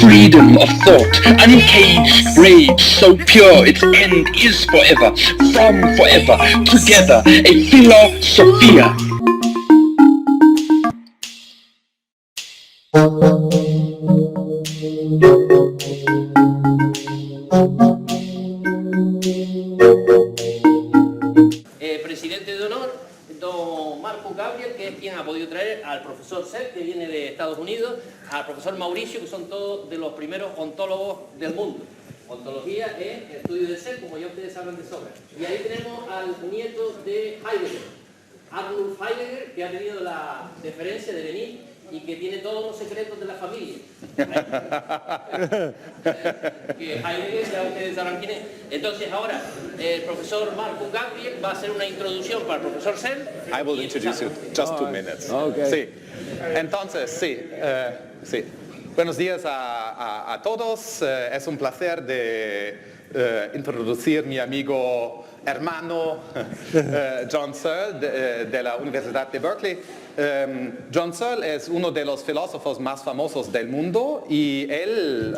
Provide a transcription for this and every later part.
freedom of thought, uncaged rage so pure its end is forever, from forever, together, a philosophia. Presidente de honor, don Marco Gabriel, que es quien ha podido traer al profesor Seth, que viene de Estados Unidos, al profesor Mauricio, que son todos de los primeros ontólogos del mundo. Ontología es el estudio del ser, como ya ustedes saben de sobra. Y ahí tenemos al nieto de Heidegger, Arnulf Heidegger, que ha tenido la deferencia de venir y que tiene todos los secretos de la familia. Que Heidegger, ya ustedes sabrán quién es. Entonces ahora el profesor Marco Gabriel va a hacer una introducción para el profesor Sen. I will introduce you, just 2 minutes. Okay. Sí. Entonces, sí. Buenos días a todos. Es un placer de introducir mi amigo hermano John Searle de la Universidad de Berkeley. John Searle es uno de los filósofos más famosos del mundo y él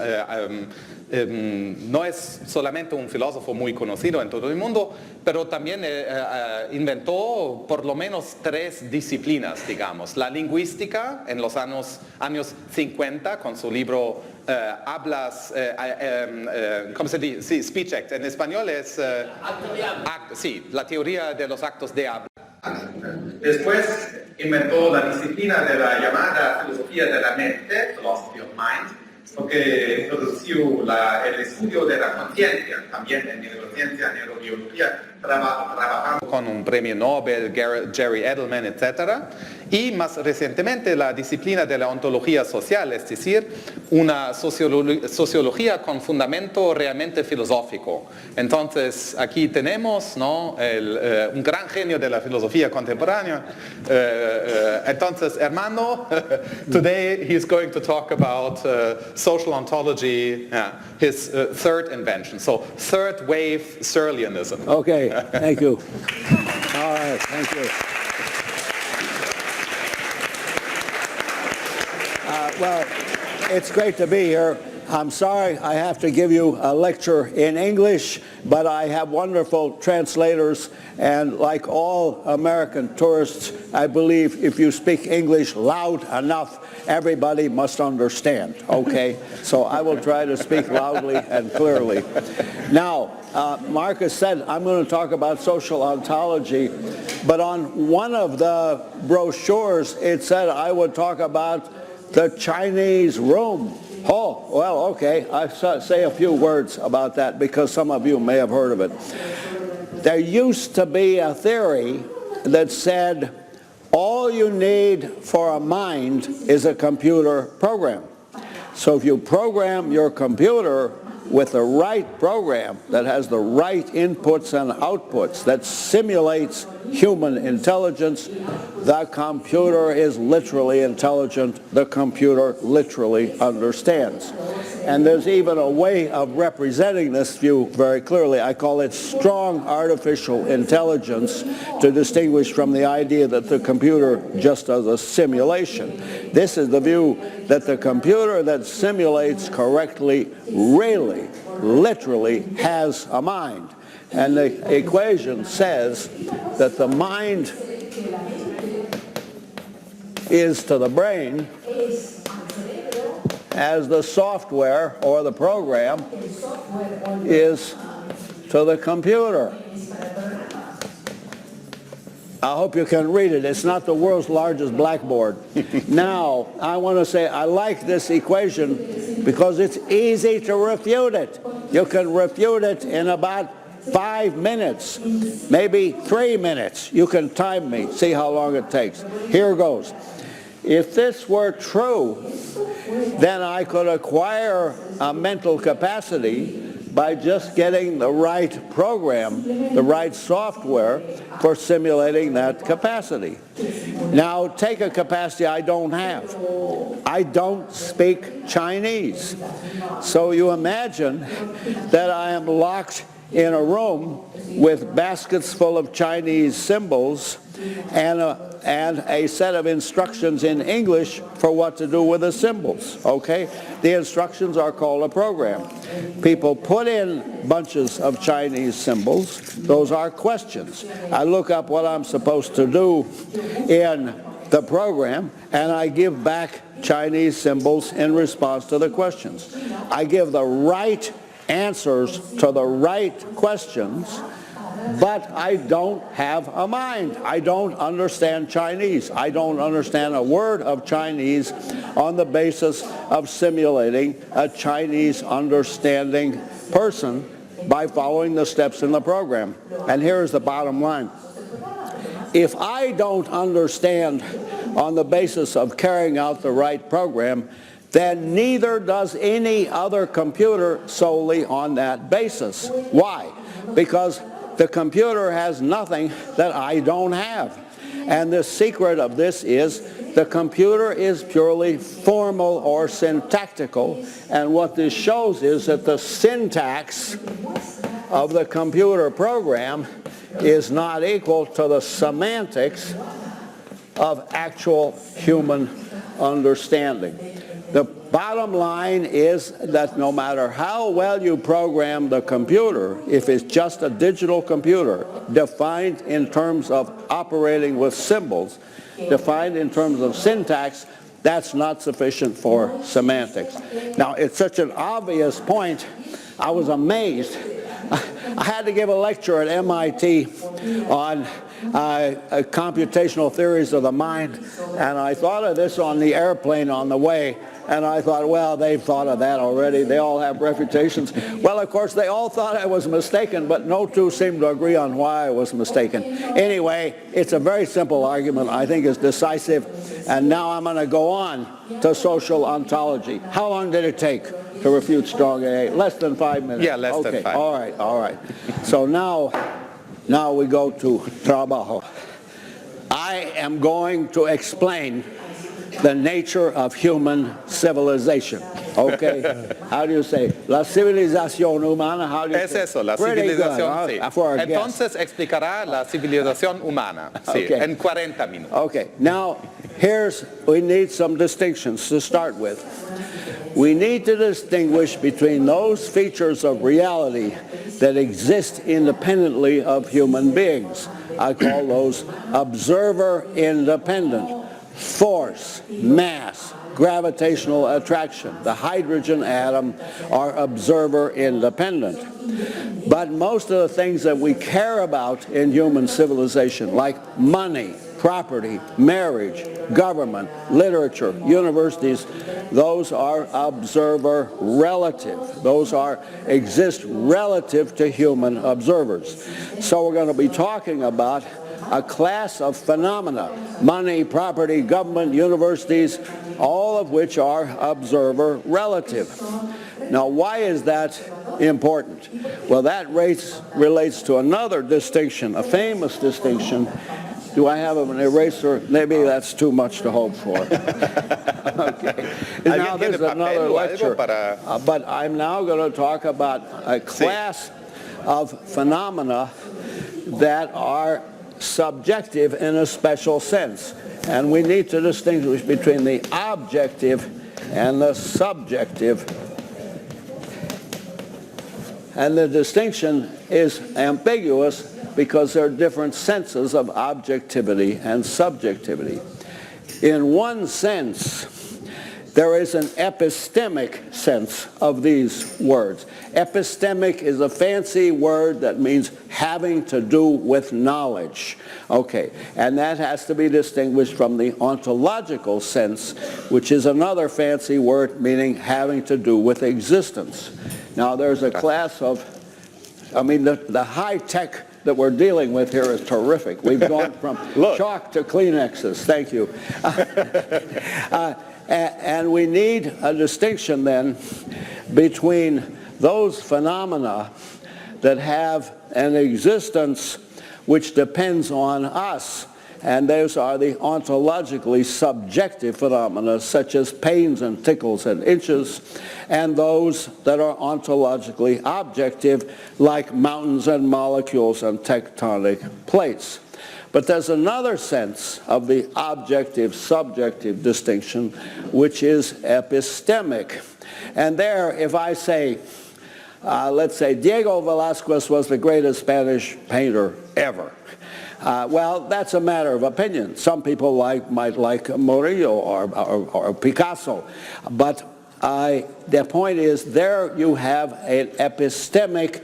no es solamente un filósofo muy conocido en todo el mundo, pero también inventó por lo menos 3 disciplinas, digamos. La lingüística en los años 50 con su libro Hablas, ¿cómo se dice? Sí, Speech Act. En español es... sí, la teoría de los actos de habla. Después inventó la disciplina de la llamada filosofía de la mente, Philosophy of Mind, lo que introdució el estudio de la conciencia, también en neurociencia, neurobiología, trabajando con un premio Nobel, Jerry Edelman, etc. Y más recientemente la disciplina de la ontología social, es decir, una sociología con fundamento realmente filosófico. Entonces aquí tenemos, ¿no?, un gran genio de la filosofía contemporánea. Entonces, hermano, today he's going to talk about social ontology, his third invention. So, third wave Searleanism. Okay, thank you. All right, thank you. Well, it's great to be here. I'm sorry I have to give you a lecture in English, but I have wonderful translators, and like all American tourists, I believe if you speak English loud enough, everybody must understand, okay? So I will try to speak loudly and clearly. Now, Marcus said I'm going to talk about social ontology, but on one of the brochures it said I would talk about the Chinese room. Oh, well, okay. I'll say a few words about that because some of you may have heard of it. There used to be a theory that said all you need for a mind is a computer program. So if you program your computer with the right program that has the right inputs and outputs, that simulates human intelligence, the computer is literally intelligent. The computer literally understands. And there's even a way of representing this view very clearly. I call it strong artificial intelligence to distinguish from the idea that the computer just does a simulation. This is the view that the computer that simulates correctly really, literally has a mind. And the equation says that the mind is to the brain as the software or the program is to the computer. I hope you can read it. It's not the world's largest blackboard. Now, I want to say I like this equation because it's easy to refute it. You can refute it in about 5 minutes, maybe 3 minutes. You can time me, see how long it takes. Here goes. If this were true, then I could acquire a mental capacity by just getting the right program, the right software for simulating that capacity. Now, take a capacity I don't have. I don't speak Chinese. So you imagine that I am locked in a room with baskets full of Chinese symbols and a and a set of instructions in English for what to do with the symbols, okay? The instructions are called a program. People put in bunches of Chinese symbols. Those are questions. I look up what I'm supposed to do in the program, and I give back Chinese symbols in response to the questions. I give the right answers to the right questions, but I don't have a mind. I don't understand Chinese. I don't understand a word of Chinese on the basis of simulating a Chinese understanding person by following the steps in the program. And here's the bottom line. If I don't understand on the basis of carrying out the right program, then neither does any other computer solely on that basis. Why? Because the computer has nothing that I don't have. And the secret of this is the computer is purely formal or syntactical, and what this shows is that the syntax of the computer program is not equal to the semantics of actual human understanding. The bottom line is that no matter how well you program the computer, if it's just a digital computer defined in terms of operating with symbols, defined in terms of syntax, that's not sufficient for semantics. Now, it's such an obvious point, I was amazed. I had to give a lecture at MIT on computational theories of the mind, and I thought of this on the airplane on the way, and I thought, well, they've thought of that already. They all have reputations. Well, of course, they all thought I was mistaken, but no two seemed to agree on why I was mistaken. Anyway, it's a very simple argument. I think it's decisive, and now I'm going to go on to social ontology. How long did it take to refute strong AA? Less than 5 minutes. Yeah, less than 5. All right. So now we go to trabajo. I am going to explain the nature of human civilization. Okay? How do you say? La civilización humana, how do you Es say? eso, la Pretty civilización, good, sí. for a Entonces explicará la civilización humana, sí, Okay. en 40 minutos. Okay, now we need some distinctions to start with. We need to distinguish between those features of reality that exist independently of human beings. I call those observer independent. Force, mass, gravitational attraction, the hydrogen atom are observer independent. But most of the things that we care about in human civilization, like money, property, marriage, government, literature, universities, those are observer relative. Those exist relative to human observers. So we're going to be talking about a class of phenomena, money, property, government, universities, all of which are observer relative. Now, why is that important? Well, that relates to another distinction, a famous distinction. Do I have an eraser? Maybe that's too much to hope for. Okay. Now, this is another lecture. But I'm now going to talk about a class of phenomena that are subjective in a special sense. And we need to distinguish between the objective and the subjective. And the distinction is ambiguous because there are different senses of objectivity and subjectivity. In one sense, there is an epistemic sense of these words. Epistemic is a fancy word that means having to do with knowledge. Okay, and that has to be distinguished from the ontological sense, which is another fancy word meaning having to do with existence. Now there's a class of, the high tech that we're dealing with here is terrific. We've gone from chalk to Kleenexes. Thank you. And we need a distinction then between those phenomena that have an existence which depends on us, and those are the ontologically subjective phenomena such as pains and tickles and itches, and those that are ontologically objective like mountains and molecules and tectonic plates. But there's another sense of the objective-subjective distinction, which is epistemic. And there, if I say, let's say Diego Velázquez was the greatest Spanish painter ever. Well, that's a matter of opinion. Some people might like Murillo or Picasso. But the point is, there you have an epistemically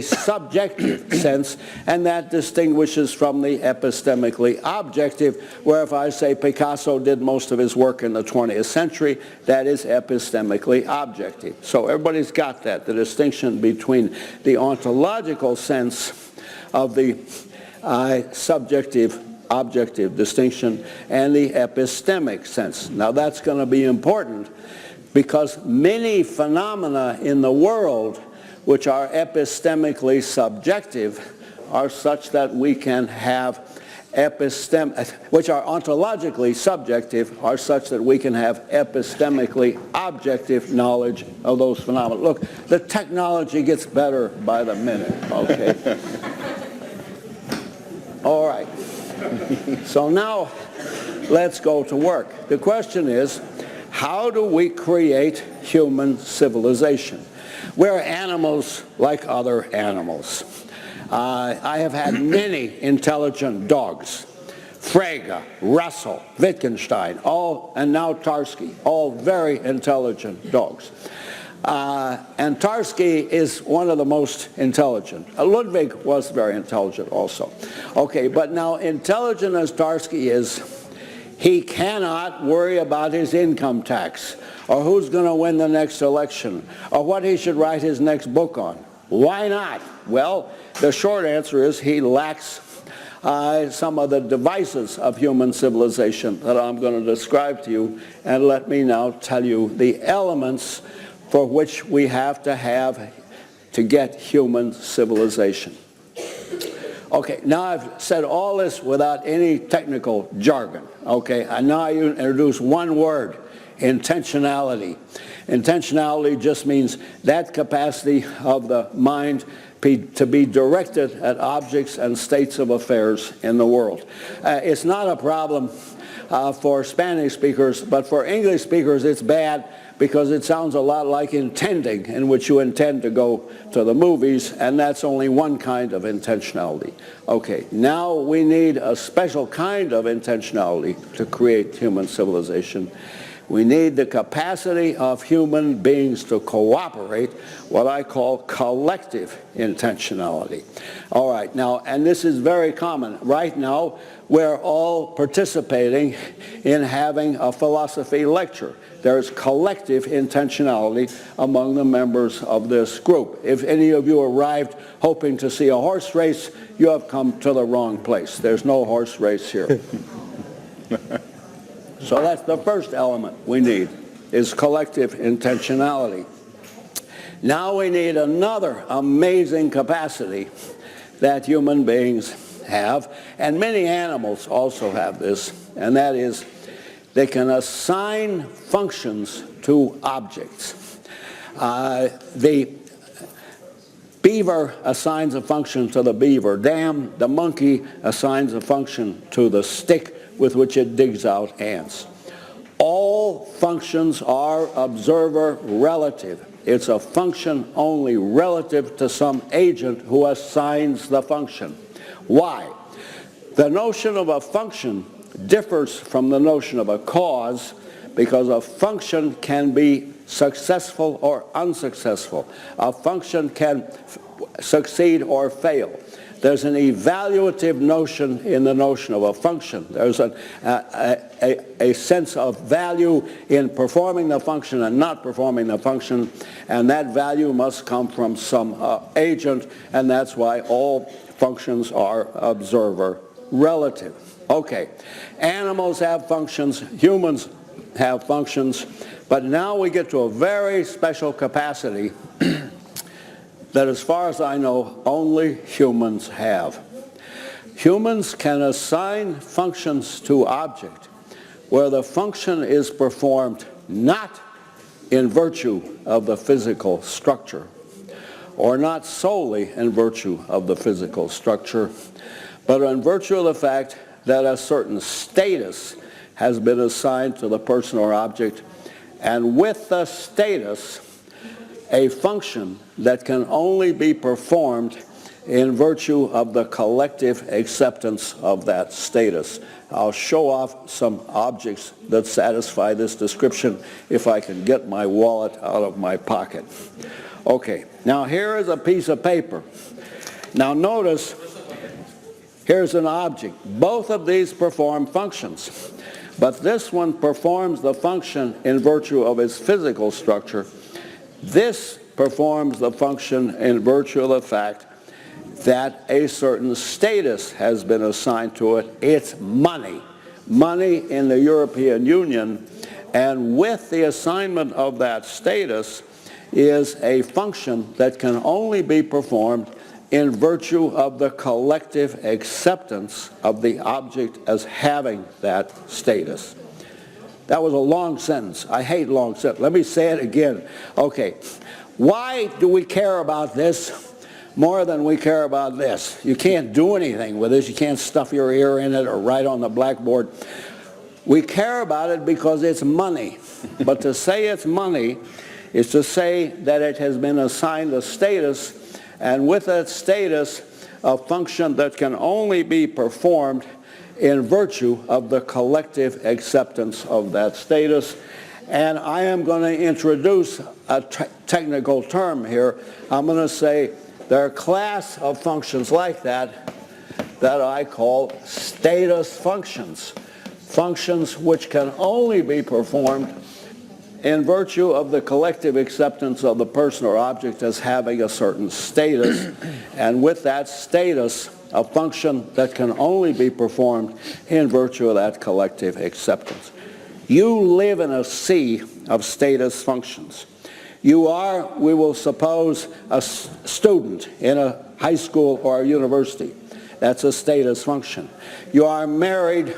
subjective sense, and that distinguishes from the epistemically objective, where if I say Picasso did most of his work in the 20th century, that is epistemically objective. So everybody's got that, the distinction between the ontological sense of the subjective-objective distinction and the epistemic sense. Now that's going to be important because many phenomena in the world which are epistemically subjective are such that we can have which are ontologically subjective are such that we can have epistemically objective knowledge of those phenomena. Look, the technology gets better by the minute, okay? All right. So now let's go to work. The question is, how do we create human civilization? We're animals like other animals. I have had many intelligent dogs. Frege, Russell, Wittgenstein, and now Tarski, all very intelligent dogs. And Tarski is one of the most intelligent. Ludwig was very intelligent also. Okay, but now intelligent as Tarski is, he cannot worry about his income tax, or who's going to win the next election, or what he should write his next book on. Why not? Well, the short answer is he lacks some of the devices of human civilization that I'm going to describe to you, and let me now tell you the elements for which we have to get human civilization. Okay, now I've said all this without any technical jargon, okay? And now I introduce one word, intentionality. Intentionality just means that capacity of the mind to be directed at objects and states of affairs in the world. It's not a problem for Spanish speakers, but for English speakers it's bad because it sounds a lot like intending, in which you intend to go to the movies, and that's only one kind of intentionality. Okay, now we need a special kind of intentionality to create human civilization. We need the capacity of human beings to cooperate, what I call collective intentionality. All right, now, and this is very common. Right now, we're all participating in having a philosophy lecture. There's collective intentionality among the members of this group. If any of you arrived hoping to see a horse race, you have come to the wrong place. There's no horse race here. So that's the first element we need, is collective intentionality. Now we need another amazing capacity that human beings have, and many animals also have this, and that is they can assign functions to objects. The beaver assigns a function to the beaver dam. The monkey assigns a function to the stick with which it digs out ants. All functions are observer relative. It's a function only relative to some agent who assigns the function. Why? The notion of a function differs from the notion of a cause because a function can be successful or unsuccessful. A function can succeed or fail. There's an evaluative notion in the notion of a function. There's a sense of value in performing the function and not performing the function, and that value must come from some agent, and that's why all functions are observer relative. Okay, animals have functions, humans have functions, but now we get to a very special capacity that, as far as I know, only humans have. Humans can assign functions to object where the function is performed not in virtue of the physical structure or not solely in virtue of the physical structure, but in virtue of the fact that a certain status has been assigned to the person or object, and with the status, a function that can only be performed in virtue of the collective acceptance of that status. I'll show off some objects that satisfy this description if I can get my wallet out of my pocket. Okay, now here is a piece of paper. Now notice, here's an object. Both of these perform functions, but this one performs the function in virtue of its physical structure. This performs the function in virtue of the fact that a certain status has been assigned to it. It's money. Money in the European Union, and with the assignment of that status is a function that can only be performed in virtue of the collective acceptance of the object as having that status. That was a long sentence. I hate long sentences. Let me say it again. Okay. Why do we care about this more than we care about this? You can't do anything with this. You can't stuff your ear in it or write on the blackboard. We care about it because it's money. But to say it's money is to say that it has been assigned a status, and with that status, a function that can only be performed in virtue of the collective acceptance of that status. And I am going to introduce a technical term here. I'm going to say there are a class of functions like that that I call status functions. Functions which can only be performed in virtue of the collective acceptance of the person or object as having a certain status, and with that status, a function that can only be performed in virtue of that collective acceptance. You live in a sea of status functions. You are, we will suppose, a student in a high school or a university. That's a status function. You are married,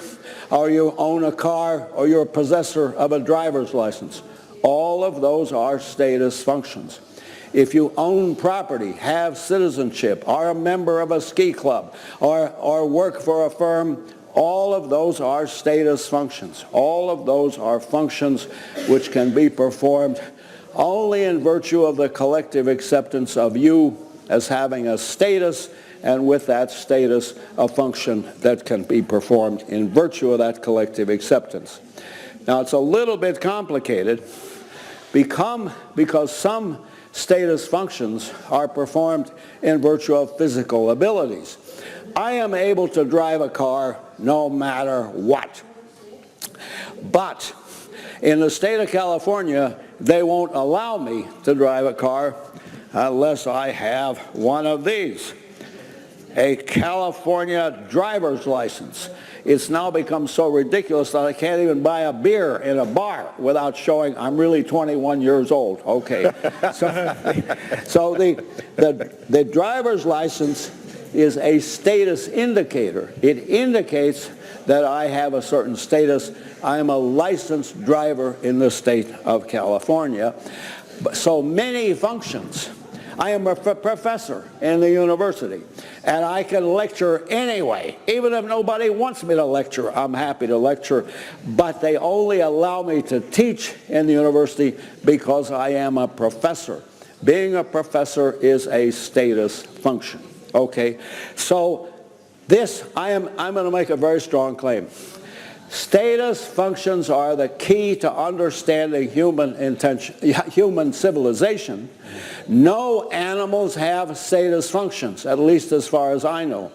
or you own a car, or you're a possessor of a driver's license. All of those are status functions. If you own property, have citizenship, are a member of a ski club, or work for a firm, all of those are status functions. All of those are functions which can be performed only in virtue of the collective acceptance of you as having a status, and with that status, a function that can be performed in virtue of that collective acceptance. Now, it's a little bit complicated because some status functions are performed in virtue of physical abilities. I am able to drive a car no matter what. But in the state of California, they won't allow me to drive a car unless I have one of these, a California driver's license. It's now become so ridiculous that I can't even buy a beer in a bar without showing I'm really 21 years old. Okay. So the driver's license is a status indicator. It indicates that I have a certain status. I am a licensed driver in the state of California. So many functions. I am a professor in the university, and I can lecture anyway. Even if nobody wants me to lecture, I'm happy to lecture. But they only allow me to teach in the university because I am a professor. Being a professor is a status function. Okay, so this, I'm going to make a very strong claim. Status functions are the key to understanding human civilization. No animals have status functions, at least as far as I know.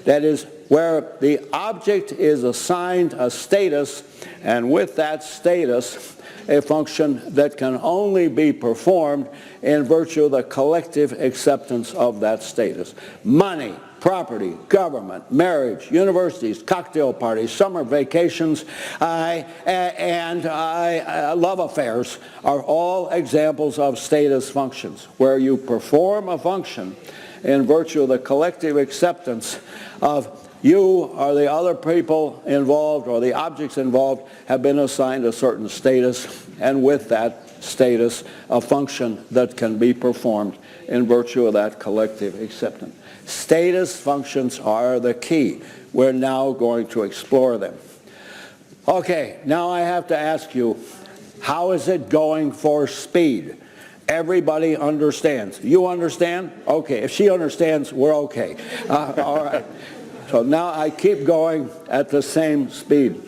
That is, where the object is assigned a status, and with that status, a function that can only be performed in virtue of the collective acceptance of that status. Money, property, government, marriage, universities, cocktail parties, summer vacations, and love affairs are all examples of status functions, where you perform a function in virtue of the collective acceptance of you or the other people involved or the objects involved have been assigned a certain status, and with that status a function that can be performed in virtue of that collective acceptance. Status functions are the key. We're now going to explore them. Okay, now I have to ask you, how is it going for speed? Everybody understands. You understand? Okay, if she understands, we're okay. All right. So now I keep going at the same speed.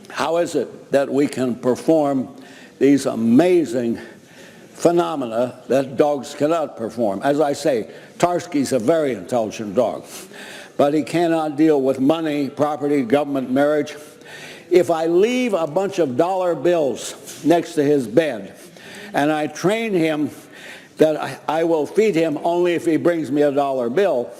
How is it that we can perform these amazing phenomena that dogs cannot perform? As I say, Tarski's a very intelligent dog, but he cannot deal with money, property, government, marriage. If I leave a bunch of dollar bills next to his bed, and I train him that I will feed him only if he brings me a dollar bill,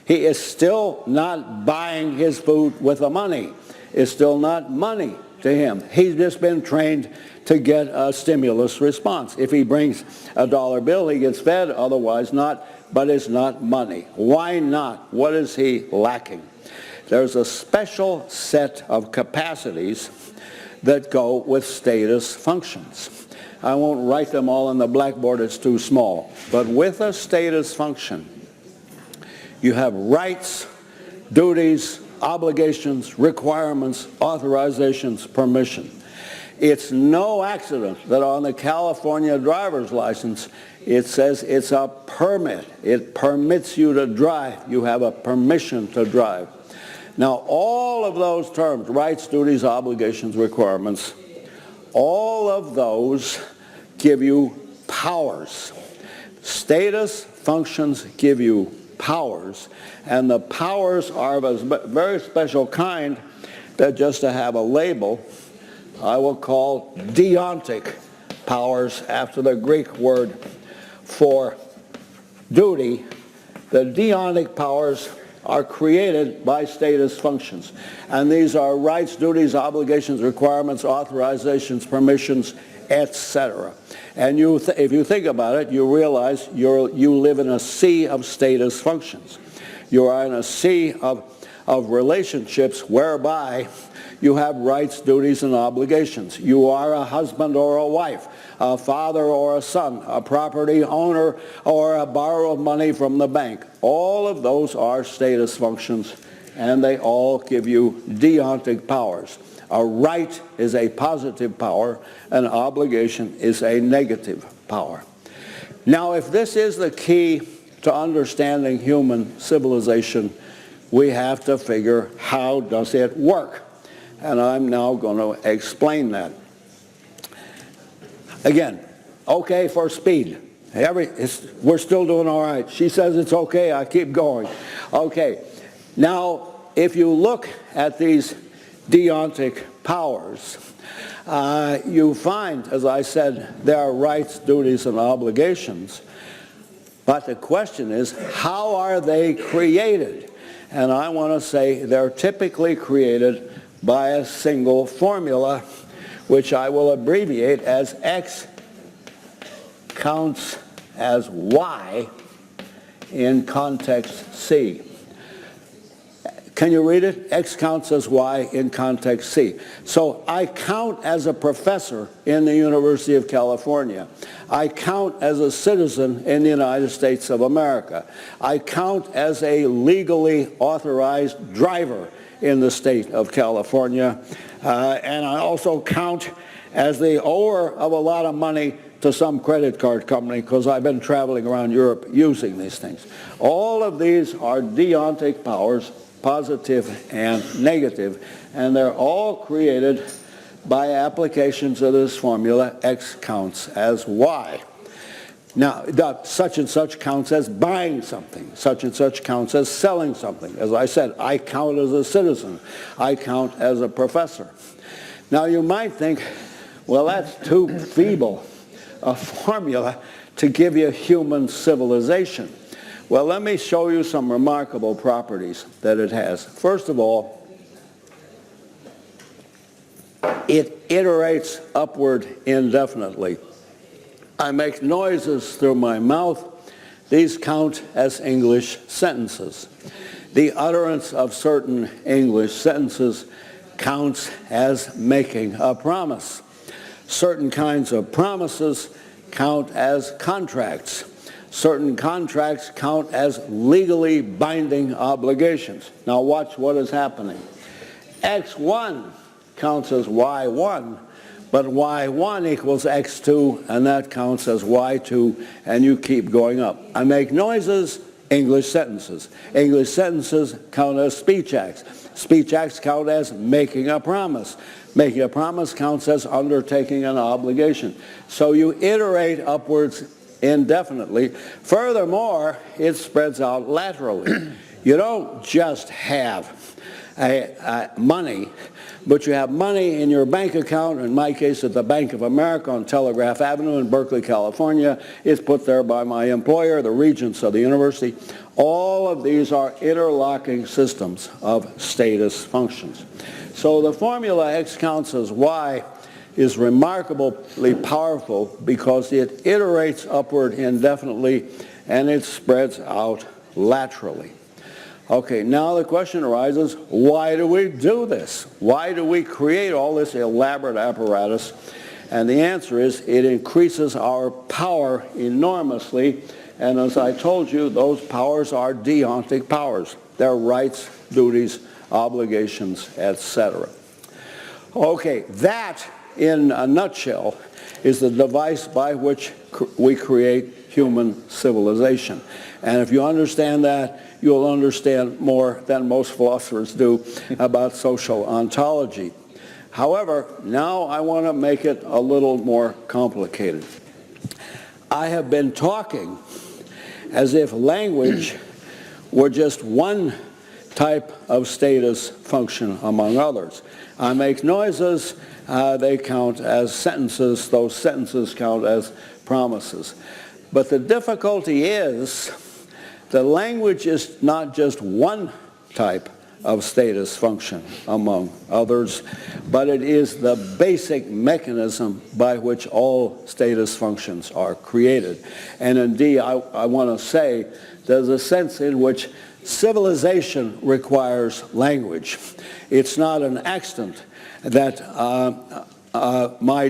he is still not buying his food with the money. It's still not money to him. He's just been trained to get a stimulus response. If he brings a dollar bill, he gets fed, otherwise not, but it's not money. Why not? What is he lacking? There's a special set of capacities that go with status functions. I won't write them all on the blackboard, it's too small. But with a status function, you have rights, duties, obligations, requirements, authorizations, permission. It's no accident that on the California driver's license, it says it's a permit. It permits you to drive. You have a permission to drive. Now, all of those terms, rights, duties, obligations, requirements, all of those give you powers. Status functions give you powers, and the powers are of a very special kind that, just to have a label, I will call deontic powers, after the Greek word for duty. The deontic powers are created by status functions. And these are rights, duties, obligations, requirements, authorizations, permissions, etc. And if you think about it, you realize you live in a sea of status functions. You are in a sea of relationships whereby you have rights, duties, and obligations. You are a husband or a wife, a father or a son, a property owner, or a borrower of money from the bank. All of those are status functions, and they all give you deontic powers. A right is a positive power, an obligation is a negative power. Now, if this is the key to understanding human civilization, we have to figure, how does it work? And I'm now going to explain that. Again, okay for speed. We're still doing all right. She says it's okay, I keep going. Okay, now if you look at these deontic powers, you find, as I said, there are rights, duties, and obligations. But the question is, how are they created? And I want to say they're typically created by a single formula, which I will abbreviate as X counts as Y in context C. Can you read it? X counts as Y in context C. So I count as a professor in the University of California. I count as a citizen in the United States of America. I count as a legally authorized driver in the state of California. And I also count as the owner of a lot of money to some credit card company, because I've been traveling around Europe using these things. All of these are deontic powers, positive and negative, and they're all created by applications of this formula, X counts as Y. Now, such and such counts as buying something. Such and such counts as selling something. As I said, I count as a citizen. I count as a professor. Now, you might think, well, that's too feeble a formula to give you human civilization. Well, let me show you some remarkable properties that it has. First of all, it iterates upward indefinitely. I make noises through my mouth. These count as English sentences. The utterance of certain English sentences counts as making a promise. Certain kinds of promises count as contracts. Certain contracts count as legally binding obligations. Now watch what is happening. X1 counts as Y1, but Y1 equals X2, and that counts as Y2, and you keep going up. I make noises, English sentences. English sentences count as speech acts. Speech acts count as making a promise. Making a promise counts as undertaking an obligation. So you iterate upwards indefinitely. Furthermore, it spreads out laterally. You don't just have money, but you have money in your bank account. In my case, at the Bank of America on Telegraph Avenue in Berkeley, California. It's put there by my employer, the regents of the university. All of these are interlocking systems of status functions. So the formula X counts as Y is remarkably powerful because it iterates upward indefinitely and it spreads out laterally. Okay, now the question arises, why do we do this? Why do we create all this elaborate apparatus? And the answer is it increases our power enormously, and as I told you, those powers are deontic powers. They're rights, duties, obligations, etc. Okay, that in a nutshell is the device by which we create human civilization. And if you understand that, you'll understand more than most philosophers do about social ontology. However, now I want to make it a little more complicated. I have been talking as if language were just one type of status function among others. I make noises, they count as sentences, those sentences count as promises. But the difficulty is that language is not just one type of status function among others, but it is the basic mechanism by which all status functions are created. And indeed, I want to say there's a sense in which civilization requires language. It's not an accident that my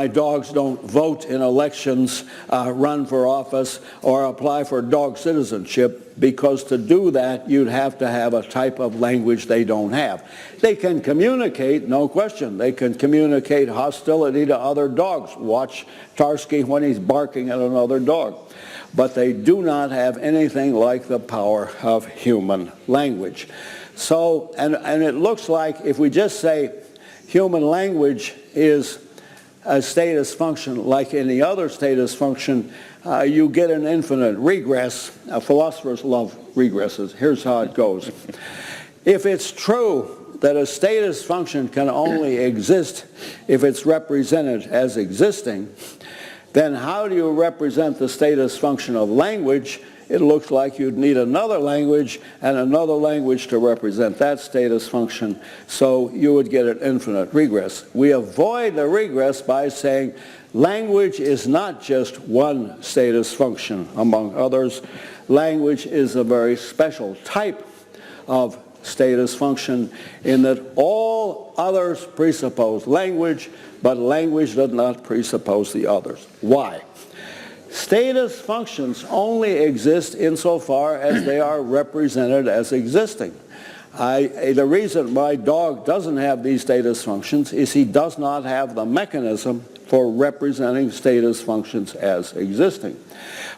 dogs don't vote in elections, run for office, or apply for dog citizenship, because to do that, you'd have to have a type of language they don't have. They can communicate, no question. They can communicate hostility to other dogs. Watch Tarski when he's barking at another dog. But they do not have anything like the power of human language. So, and it looks like if we just say human language is a status function like any other status function, you get an infinite regress. Philosophers love regresses. Here's how it goes. If it's true that a status function can only exist if it's represented as existing, then how do you represent the status function of language? It looks like you'd need another language and another language to represent that status function, so you would get an infinite regress. We avoid the regress by saying language is not just one status function among others. Language is a very special type of status function in that all others presuppose language, but language does not presuppose the others. Why? Status functions only exist insofar as they are represented as existing. The reason my dog doesn't have these status functions is he does not have the mechanism for representing status functions as existing.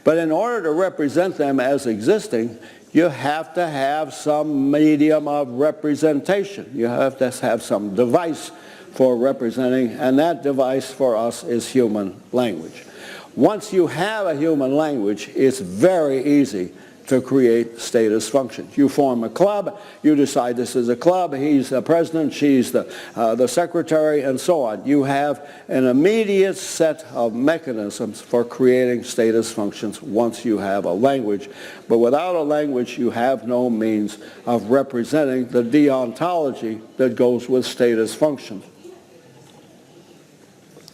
But in order to represent them as existing, you have to have some medium of representation. You have to have some device for representing, and that device for us is human language. Once you have a human language, it's very easy to create status functions. You form a club, you decide this is a club, he's the president, she's the secretary, and so on. You have an immediate set of mechanisms for creating status functions once you have a language. But without a language, you have no means of representing the deontology that goes with status functions.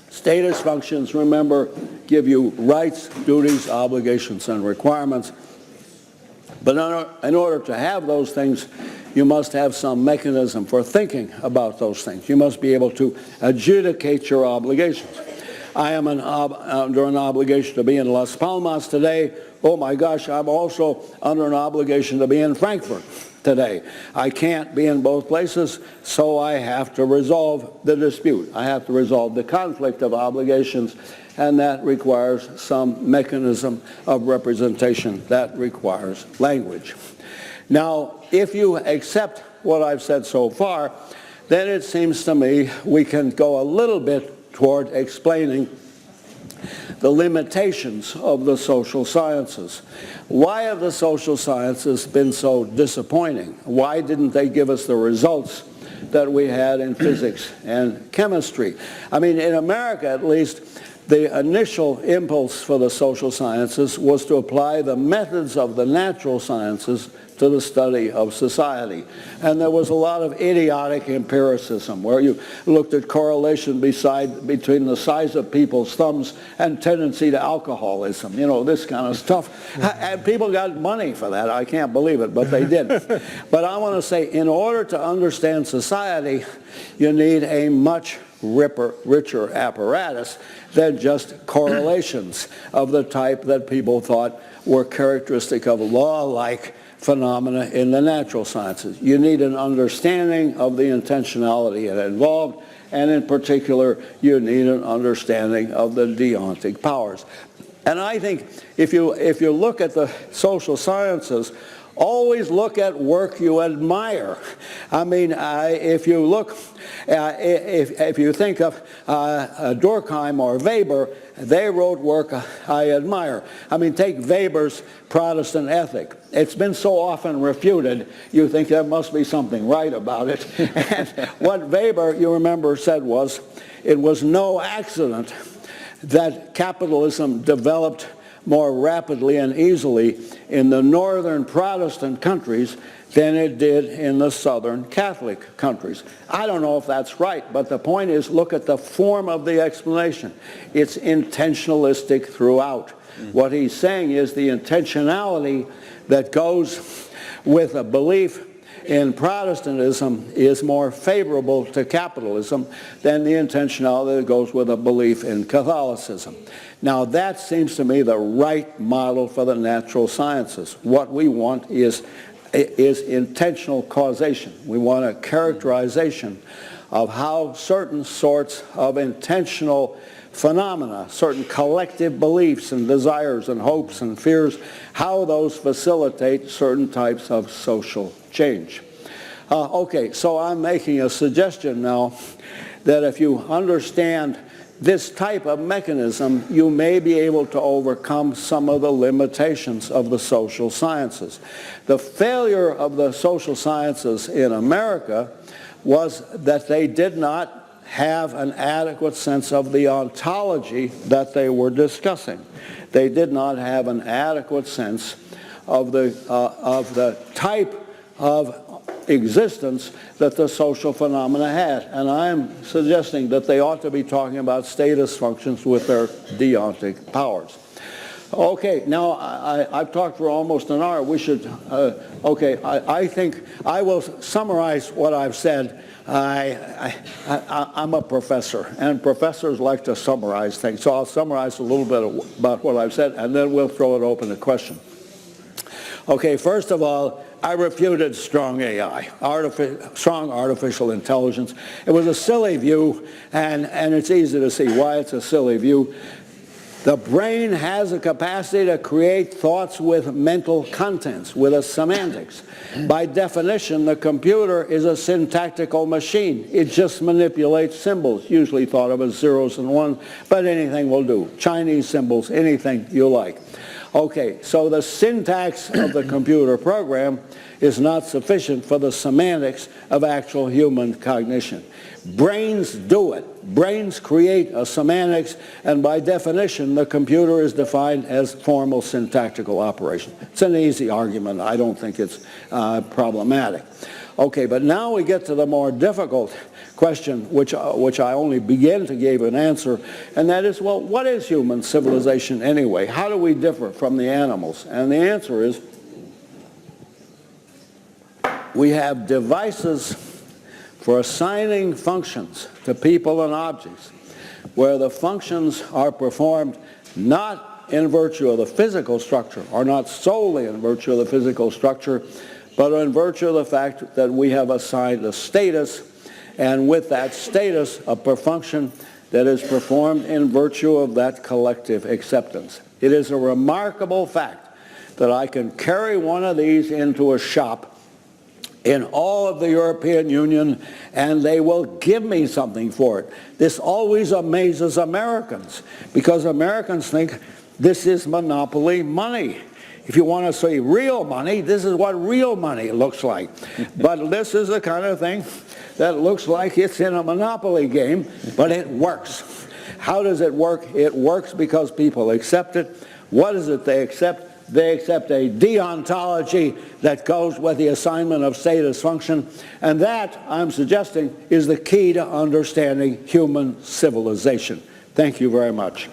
Status functions, remember, give you rights, duties, obligations, and requirements. But in order to have those things, you must have some mechanism for thinking about those things. You must be able to adjudicate your obligations. I am under an obligation to be in Las Palmas today. Oh my gosh, I'm also under an obligation to be in Frankfurt today. I can't be in both places, so I have to resolve the dispute. I have to resolve the conflict of obligations, and that requires some mechanism of representation. That requires language. Now, if you accept what I've said so far, then it seems to me we can go a little bit toward explaining the limitations of the social sciences. Why have the social sciences been so disappointing? Why didn't they give us the results that we had in physics and chemistry? I mean, in America at least, the initial impulse for the social sciences was to apply the methods of the natural sciences to the study of society. And there was a lot of idiotic empiricism where you looked at correlation between the size of people's thumbs and tendency to alcoholism, you know, this kind of stuff. And people got money for that. I can't believe it, but they did. But I want to say, in order to understand society, you need a much richer apparatus than just correlations of the type that people thought were characteristic of law-like phenomena in the natural sciences. You need an understanding of the intentionality involved, and in particular, you need an understanding of the deontic powers. And I think if you look at the social sciences, always look at work you admire. I mean, if you look, if you think of Durkheim or Weber, they wrote work I admire. I mean, take Weber's Protestant ethic. It's been so often refuted, you think there must be something right about it. And what Weber, you remember, said was, it was no accident that capitalism developed more rapidly and easily in the northern Protestant countries than it did in the southern Catholic countries. I don't know if that's right, but the point is, look at the form of the explanation. It's intentionalistic throughout. What he's saying is the intentionality that goes with a belief in Protestantism is more favorable to capitalism than the intentionality that goes with a belief in Catholicism. Now that seems to me the right model for the natural sciences. What we want is intentional causation. We want a characterization of how certain sorts of intentional phenomena, certain collective beliefs and desires and hopes and fears, how those facilitate certain types of social change. Okay, so I'm making a suggestion now that if you understand this type of mechanism, you may be able to overcome some of the limitations of the social sciences. The failure of the social sciences in America was that they did not have an adequate sense of the ontology that they were discussing. They did not have an adequate sense of the type of existence that the social phenomena had. And I'm suggesting that they ought to be talking about status functions with their deontic powers. Okay, now I've talked for almost an hour. We should, I think I will summarize what I've said. I'm a professor, and professors like to summarize things. So I'll summarize a little bit about what I've said, and then we'll throw it open to question. Okay, first of all, I refuted strong AI, strong artificial intelligence. It was a silly view, and it's easy to see why it's a silly view. The brain has a capacity to create thoughts with mental contents, with a semantics. By definition, the computer is a syntactical machine. It just manipulates symbols, usually thought of as zeros and ones, but anything will do. Chinese symbols, anything you like. Okay, so the syntax of the computer program is not sufficient for the semantics of actual human cognition. Brains do it. Brains create a semantics, and by definition, the computer is defined as formal syntactical operation. It's an easy argument. I don't think it's problematic. Okay, but now we get to the more difficult question, which I only begin to give an answer, and that is, well, what is human civilization anyway? How do we differ from the animals? And the answer is, we have devices for assigning functions to people and objects, where the functions are performed not in virtue of the physical structure, or not solely in virtue of the physical structure, but in virtue of the fact that we have assigned a status, and with that status, a function that is performed in virtue of that collective acceptance. It is a remarkable fact that I can carry one of these into a shop in all of the European Union, and they will give me something for it. This always amazes Americans, because Americans think this is monopoly money. If you want to see real money, this is what real money looks like. But this is the kind of thing that looks like it's in a monopoly game, but it works. How does it work? It works because people accept it. What is it they accept? They accept a deontology that goes with the assignment of status function, and that, I'm suggesting, is the key to understanding human civilization. Thank you very much.